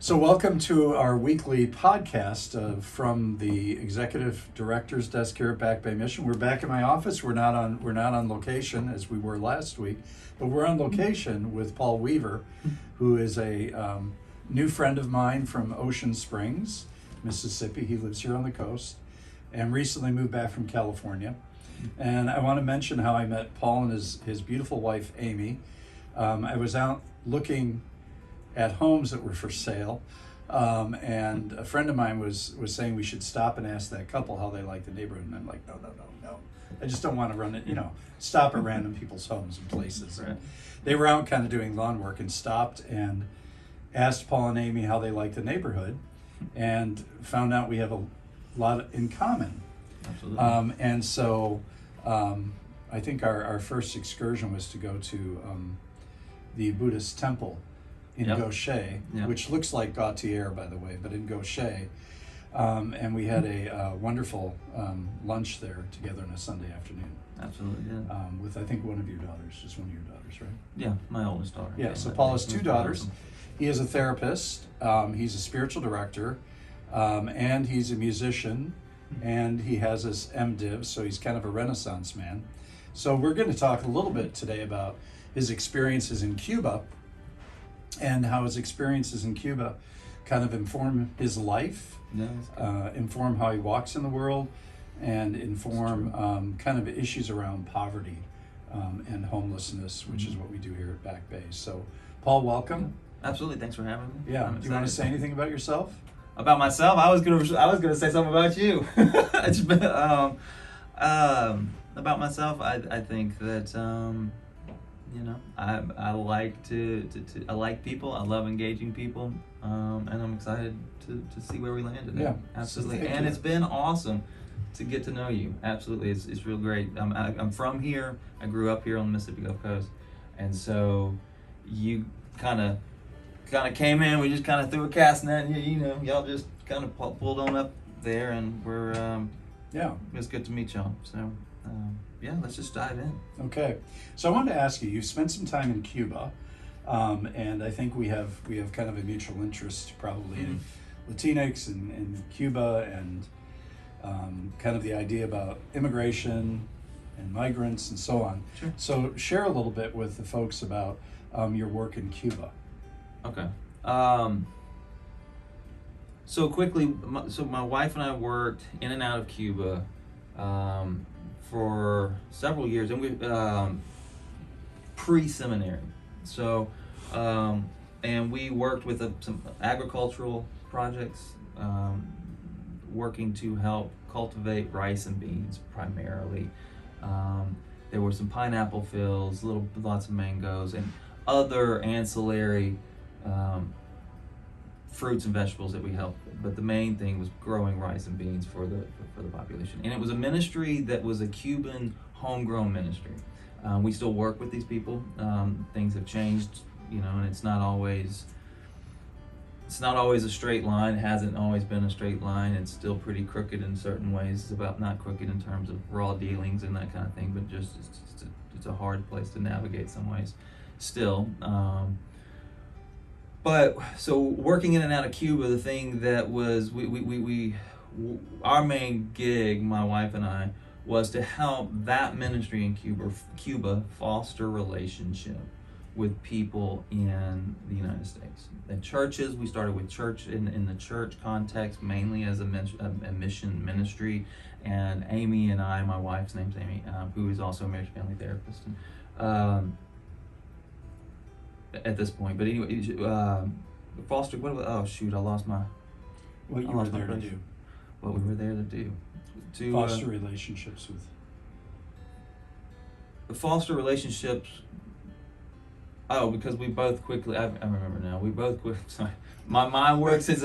So welcome to our weekly podcast from the executive director's desk here at Back Bay Mission. We're back in my office. We're not on location as we were last week, but we're on location with Paul Weaver, who is a new friend of mine from Ocean Springs, Mississippi. He lives here on the coast and recently moved back from California. And I want to mention how I met Paul and his beautiful wife, Amy. I was out looking at homes that were for sale, and a friend of mine was saying we should stop and ask that couple how they like the neighborhood, and I'm like, no. I just don't want to run it, stop at random people's homes and places. Right. And they were out kind of doing lawn work and stopped and asked Paul and Amy how they liked the neighborhood, and found out we have a lot in common. Absolutely. And so I think our first excursion was to go to the Buddhist temple in Yep. Gaucher, Yep. which looks like Gautier, by the way, but in Gaucher. And we had a wonderful lunch there together on a Sunday afternoon Absolutely, yeah. with, I think, one of your daughters, just one of your daughters, right? Yeah, my oldest daughter. Yeah, so Paul has two daughters. Awesome. He is a therapist, he's a spiritual director, and he's a musician, and he has his MDiv, so he's kind of a Renaissance man. So we're going to talk a little bit today about his experiences in Cuba and how his experiences in Cuba kind of inform his life, Yeah, inform how he walks in the world, and inform kind of issues around poverty and homelessness, which is what we do here at Back Bay. So, Paul, welcome. absolutely. Thanks for having me. Yeah. I'm Do you want to excited. say anything about yourself? About myself? I was gonna say something about you. It's been, about myself, I think that I like I like people. I love engaging people, and I'm excited to see where we land today. Yeah, Absolutely. so thank And you. it's been awesome to get to know you. Absolutely, it's real great. I'm from here. I grew up here on the Mississippi Gulf Coast, and so you kind of came in. We just kind of threw a cast net, and y'all just kind of pulled on up there, and we're Yeah. it's good to meet y'all. So yeah, let's just dive in. Okay. So I wanted to ask you. You've spent some time in Cuba, and I think we have kind of a mutual interest, probably in Latinx and Cuba, and kind of the idea about immigration and migrants and so on. Sure. So share a little bit with the folks about your work in Cuba. Okay. So quickly, my wife and I worked in and out of Cuba for several years, and we pre-seminary. So, and we worked with some agricultural projects, working to help cultivate rice and beans primarily. There were some pineapple fields, lots of mangoes, and other ancillary fruits and vegetables that we helped with. But the main thing was growing rice and beans for the population. And it was a ministry that was a Cuban homegrown ministry. We still work with these people. Things have changed, and it's not always a straight line. It hasn't always been a straight line. It's still pretty crooked in certain ways. It's about not crooked in terms of raw dealings and that kind of thing, but just it's a hard place to navigate some ways still. But so working in and out of Cuba, the thing that was our main gig, my wife and I, was to help that ministry in Cuba foster relationship with people in the United States. The churches, we started with church in the church context, mainly as a mission ministry. And Amy and I, my wife's name's Amy, who is also a marriage family therapist. At this point, but anyway, foster. I lost my. What you I were lost my there to place. do. What we were there to do. To Foster relationships with. foster relationships. Oh, because we both quickly. I remember now. We both sorry. My mind works as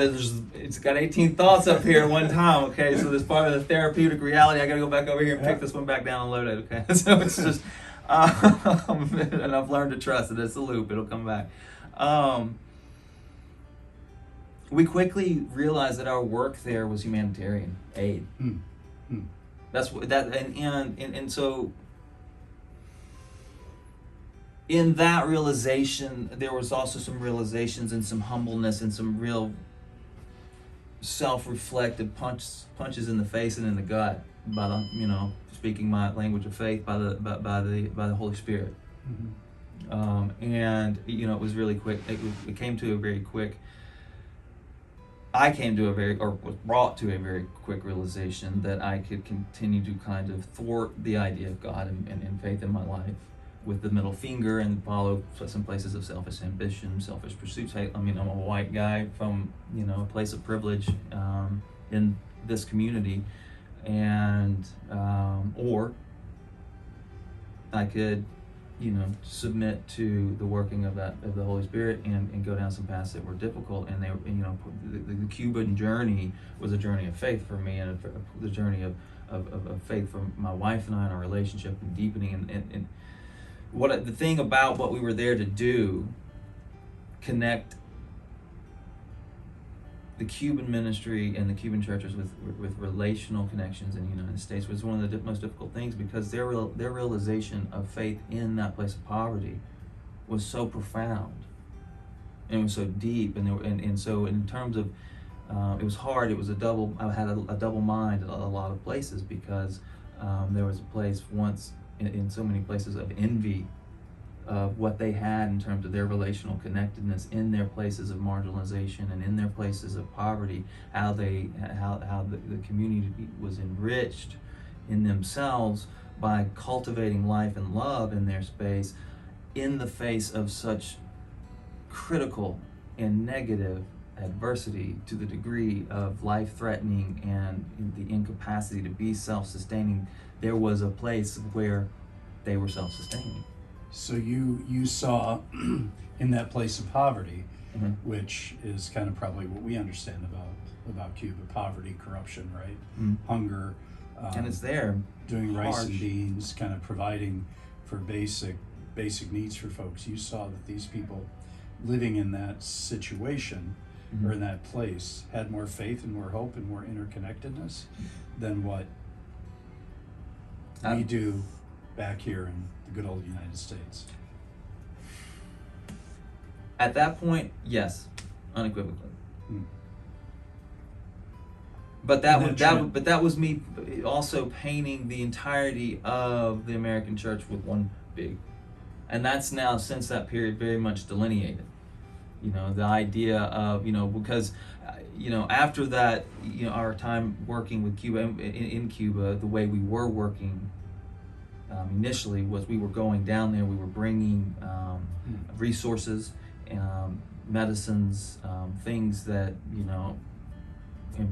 it's got 18 thoughts up here at one time. Okay, so this part of the therapeutic reality. I got to go back over here and pick this one back down and load it. Okay, so it's just. And I've learned to trust it. It's a loop. It'll come back. We quickly realized that our work there was humanitarian aid. That's what that and so in that realization, there was also some realizations and some humbleness and some real self-reflective punches in the face and in the gut by the, speaking my language of faith, by the Holy Spirit. And it was really quick. It came to a very quick. I came to was brought to a very quick realization that I could continue to kind of thwart the idea of God and faith in my life with the middle finger and follow some places of selfish ambition, selfish pursuits. I'm a white guy from a place of privilege in this community, and or I could submit to the working of the Holy Spirit and go down some paths that were difficult. And they the Cuban journey was a journey of faith for me, and the journey of faith for my wife and I in our relationship, and deepening and what the thing about what we were there to do, connect the Cuban ministry and the Cuban churches with relational connections in the United States was one of the most difficult things, because their realization of faith in that place of poverty was so profound and was so deep, and so in terms of it was hard. It was I had a double mind in a lot of places, because there was a place once in so many places of envy of what they had in terms of their relational connectedness in their places of marginalization and in their places of poverty, how the community was enriched in themselves by cultivating life and love in their space in the face of such critical and negative adversity, to the degree of life-threatening and the incapacity to be self-sustaining. There was a place where they were self-sustaining. So you saw in that place of poverty, which is kind of probably what we understand about Cuba: poverty, corruption, right? Hunger, and it's there. Doing rice Harsh. and beans, kind of providing for basic needs for folks. You saw that these people living in that situation or in that place had more faith and more hope and more interconnectedness than what we do back here in the good old United States. At that point, yes, unequivocally. But that was me also painting the entirety of the American church with one big, and that's now, since that period, very much delineated. The idea of, because after that, our time working with Cuba in Cuba, the way we were working initially was we were going down there, we were bringing resources, medicines, things that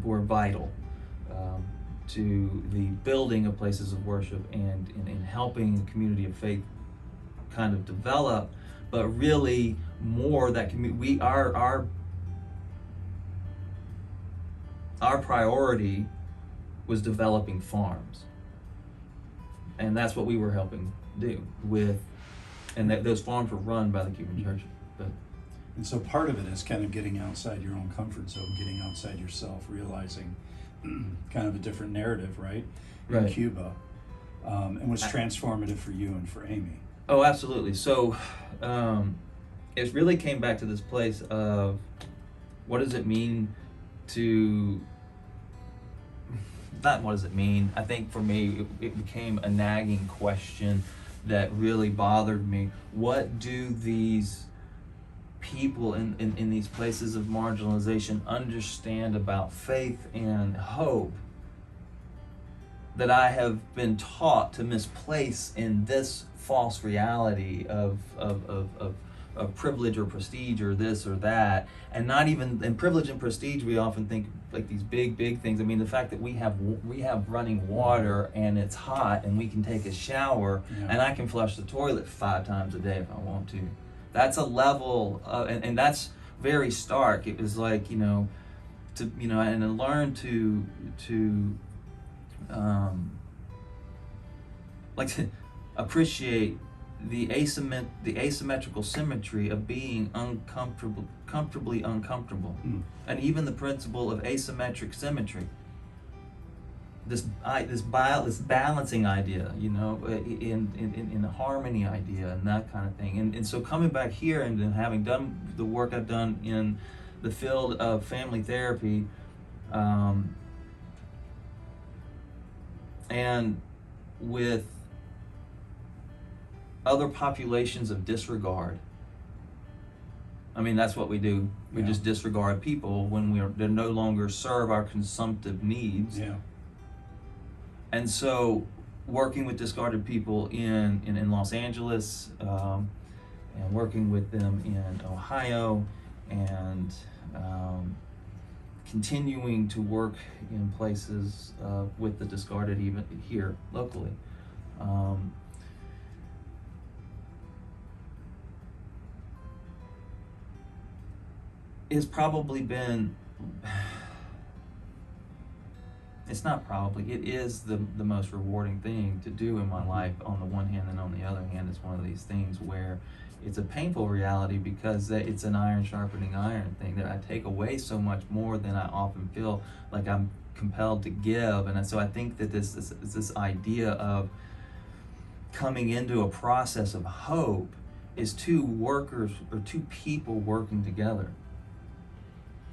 were vital to the building of places of worship and in helping the community of faith kind of develop. But really more that our priority was developing farms. And that's what we were helping do and those farms were run by the Cuban church. And so part of it is kind of getting outside your own comfort zone, getting outside yourself, realizing kind of a different narrative, right? In Cuba, and was transformative for you and for Amy. Oh, absolutely. So it really came back to this place of what does it mean to, not what does it mean, I think for me it became a nagging question that really bothered me. What do these people in these places of marginalization understand about faith and hope that I have been taught to misplace in this false reality of privilege or prestige or this or that? And not even in privilege and prestige, we often think like these big things. I mean, the fact that we have running water and it's hot and we can take a shower and I can flush the toilet 5 times a day if I want to. That's a level and that's very stark. It was like, and I learned to appreciate the asymmetrical symmetry of being comfortably uncomfortable, and even the principle of asymmetric symmetry. this balancing idea, you know, in the harmony idea and that kind of thing. And so coming back here and then having done the work I've done in the field of family therapy, and with other populations of disregard. I mean, that's what we do. We just disregard people when they no longer serve our consumptive needs. Yeah. And so working with discarded people in Los Angeles, and working with them in Ohio, and continuing to work in places with the discarded even here locally. It's probably been, it's not probably, it is the most rewarding thing to do in my life on the one hand, and on the other hand, it's one of these things where it's a painful reality because it's an iron sharpening iron thing, that I take away so much more than I often feel like I'm compelled to give. And so I think that this idea of coming into a process of hope is two workers or two people working together.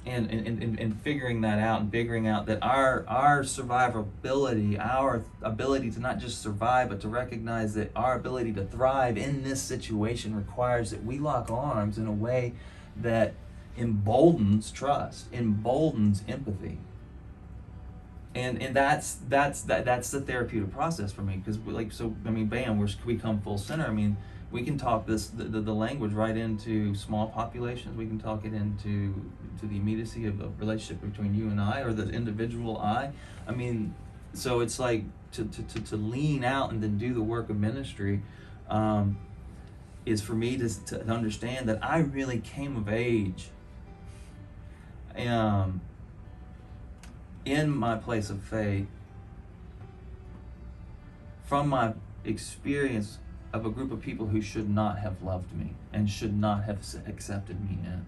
And figuring that out and figuring out that our survivability, our ability to not just survive, but to recognize that our ability to thrive in this situation requires that we lock arms in a way that emboldens trust, emboldens empathy. And that's the therapeutic process for me, because bam, we come full center. I mean, we can talk the language right into small populations. We can talk it into the immediacy of a relationship between you and I, or the individual I. I mean, so it's like to lean out and then do the work of ministry is for me to understand that I really came of age in my place of faith from my experience of a group of people who should not have loved me and should not have accepted me in.